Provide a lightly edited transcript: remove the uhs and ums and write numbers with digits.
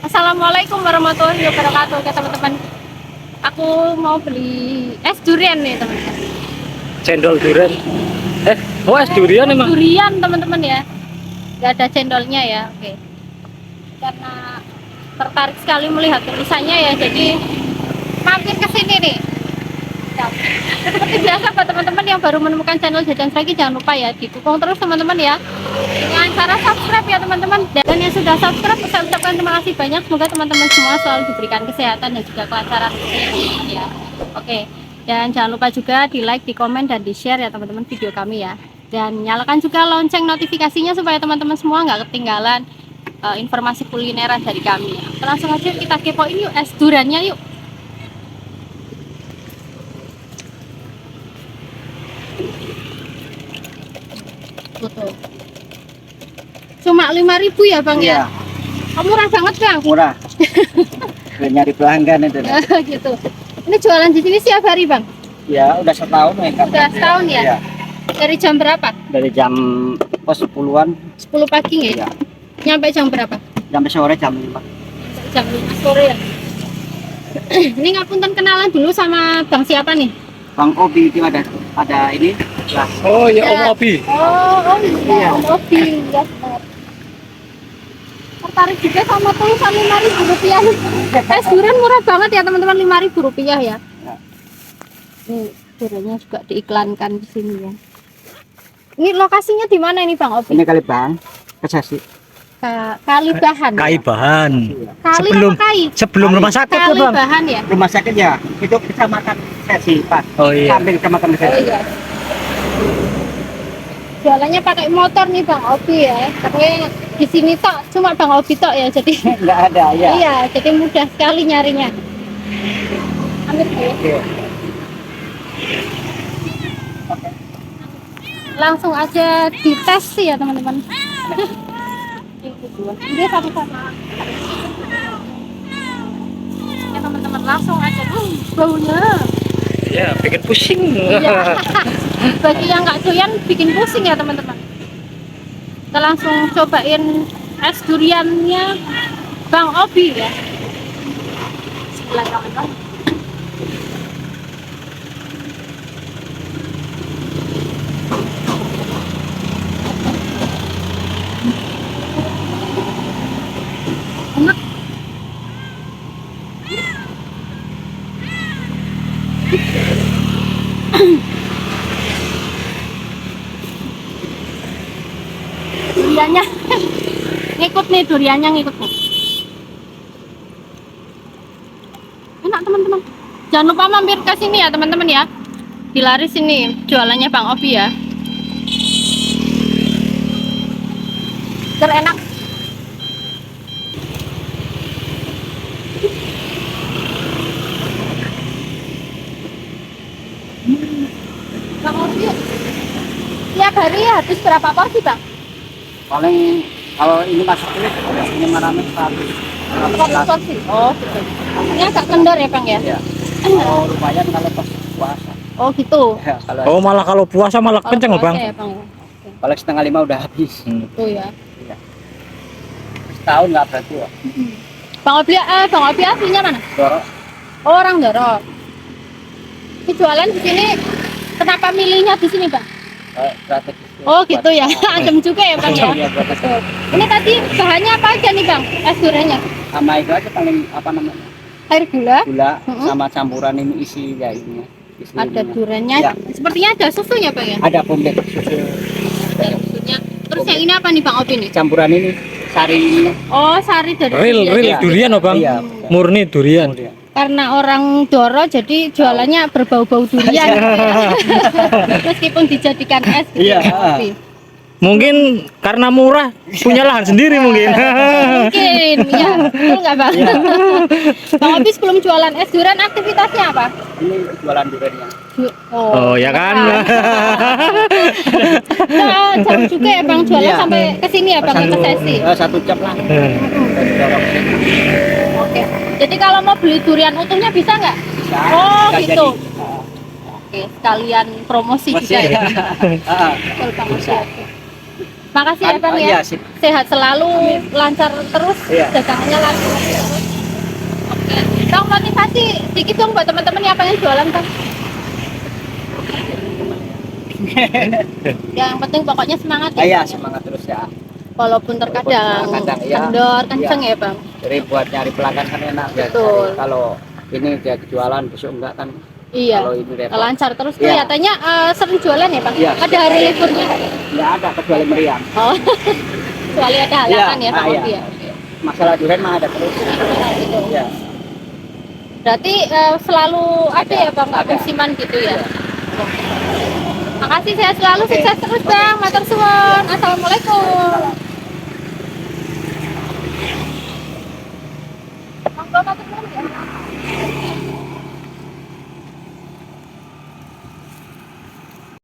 Assalamualaikum warahmatullahi wabarakatuh. Oke teman-teman, aku mau beli es durian nih teman-teman. Cendol durian. Es durian emang. Durian teman-teman ya. Gak ada cendolnya ya. Oke. Karena tertarik sekali melihat tulisannya ya, jadi mampir ke sini nih. Nah, seperti biasa buat teman-teman yang baru menemukan channel Jajan Sregi, jangan lupa ya didukung terus teman-teman ya dengan cara subscribe ya teman-teman. Dan yang sudah subscribe saya ucapkan terima kasih banyak, semoga teman-teman semua selalu diberikan kesehatan dan juga kelancaran ya. Oke, dan jangan lupa juga di like, di komen, dan di share ya teman-teman video kami ya. Dan nyalakan juga lonceng notifikasinya supaya teman-teman semua nggak ketinggalan informasi kulineran dari kami. Langsung aja kita kepoin yuk es duriannya yuk. Betul. Cuma 5.000 ya bang Iya. ya? Oh, murah banget bang. Murah. Nyari pelanggan itu. Gitu. Ini jualan di sini setiap hari bang? Ya udah setahun ya. Udah setahun ya? Iya. Dari jam berapa? Dari jam 10-an. 10 pagi ya? Iya. Nyampe jam berapa? Sampai sore jam 5. Jam 5 sore ya? Ini ngapunten kenalan dulu sama bang siapa nih? Bang Obi itu ada ini. Lah. Oh ya Om Obi. Oh iya, Iya. Om Obi ya. Benar. Tertarik juga sama tulisan 5.000 rupiah. Es durian murah banget ya teman-teman, 5.000 rupiah ya. Ya. Ini duriannya juga diiklankan di sini ya. Ini lokasinya di mana ini bang Obi? Ini kali Bang. Kesasi. Kalibahan. Kaibahan. Kali sebelum- apa kai? Sebelum rumah sakit ya bang. Kalibahan ya. Rumah sakit ya. Itu kecamatan Kesasi, Pak. Oh iya. Samping kecamatan Oh Kesasi. iya. Jualannya pakai motor nih bang Obi ya. Tapi di sini tok cuma bang Obi tok ya, jadi Enggak ada ya. iya, jadi mudah sekali nyarinya. Ambil ya. Oke. Langsung aja dites sih ya teman-teman. Ini satu-satu. Ya teman-teman, langsung aja. Baunya. Ya bikin pusing. Iya. Bagi yang nggak doyan bikin pusing ya teman-teman. Kita langsung cobain es duriannya Bang Obi ya. Bismillahirrahmanirrahim. Enak. Duriannya ngikut nih, duriannya ngikut nih. Enak teman-teman. Jangan lupa mampir ke sini ya teman-teman ya. Di Laris ini jualannya Bang Obi ya. Terenak. Bang Obi, tiap hari habis berapa porsi Bang? Paling kalau ini masuk ini marame 100. 100 porsi. Oh, gitu. Ini agak kendor ya Bang ya? Ya. Oh, lumayan kalau pas puasa. Oh, gitu. Ya, kalau Oh malah kalau puasa malah kenceng loh puasa bang. ya, Bang. kalau setengah 5 udah habis. Itu ya. Setahun nggak berarti ya. Bang Obi aslinya mana? Dorok. Oh, orang Doro. Ini jualan di sini. Kenapa milihnya di sini, Bang? Strategis. Oh, gitu ya. Adem juga ya, Bang ya. Iya, buat Betul. Ini tadi bahannya apa aja nih, Bang? Es duriannya. sama itu aja paling apa namanya? Air gula, Gula Mm-mm. sama campuran ini isi ya ininya. ada duriannya. Ya. Sepertinya ada susunya, Bang ya. Ada komplit susu. Ada susunya. Terus yang ini apa nih, Bang Obi nih? Campuran ini sari ini. Oh, sari dari Real durian. real Iya. durian loh bang. Iya. Murni durian. Karena orang Doro jadi jualannya berbau-bau durian gitu ya. Meskipun dijadikan es gitu Iya. ya, Bang Obi. Mungkin karena murah punya lahan sendiri mungkin. Mungkin, ya, betul nggak Bang? Bang Obi sebelum jualan es durian aktivitasnya apa? Ini jualan duriannya. Oh ya kan. Nah, jauh juga ya Bang jualan Iya. sampai ke sini ya Bang, ke sesi. 1 jam lah. Dari Dorok ke sini. Oke. Jadi kalau mau beli durian utuhnya bisa nggak? Bisa. Oh, Bisa gitu. jadi. Oke, sekalian promosi juga ya. Masih. Betul Bang Obi. Makasih ya Bang Iya, ya. sip. Sehat selalu, lancar terus, Iya. dagangannya lancar terus. Oke. Bang, motivasi dikit dong buat teman-teman yang pengen jualan Bang. Yang penting pokoknya semangat ya. Iya, Bang, ya. semangat terus ya. Walaupun terkadang Kadang, iya. kendor, kenceng Iya. ya Bang. Jadi buat nyari pelanggan kan enak ya. Betul. Kalau ini dia jualan besok enggak kan. Iya. Kalau ini repot. Lancar terus Iya. kelihatannya sering jualan ya Bang. Iya, Ada hari liburnya. Enggak ada kecuali meriam. Oh. Kecuali ada halangan Iya, ya Bang iya. Odi ya. Oke. Masalah durian mah ada terus. Gitu. Ya. Berarti selalu ada ya Bang, nggak Ada. musiman gitu ya. Makasih, sehat selalu, sukses terus Bang. Matur suwun. Assalamualaikum. Monggo matur nuwun ya.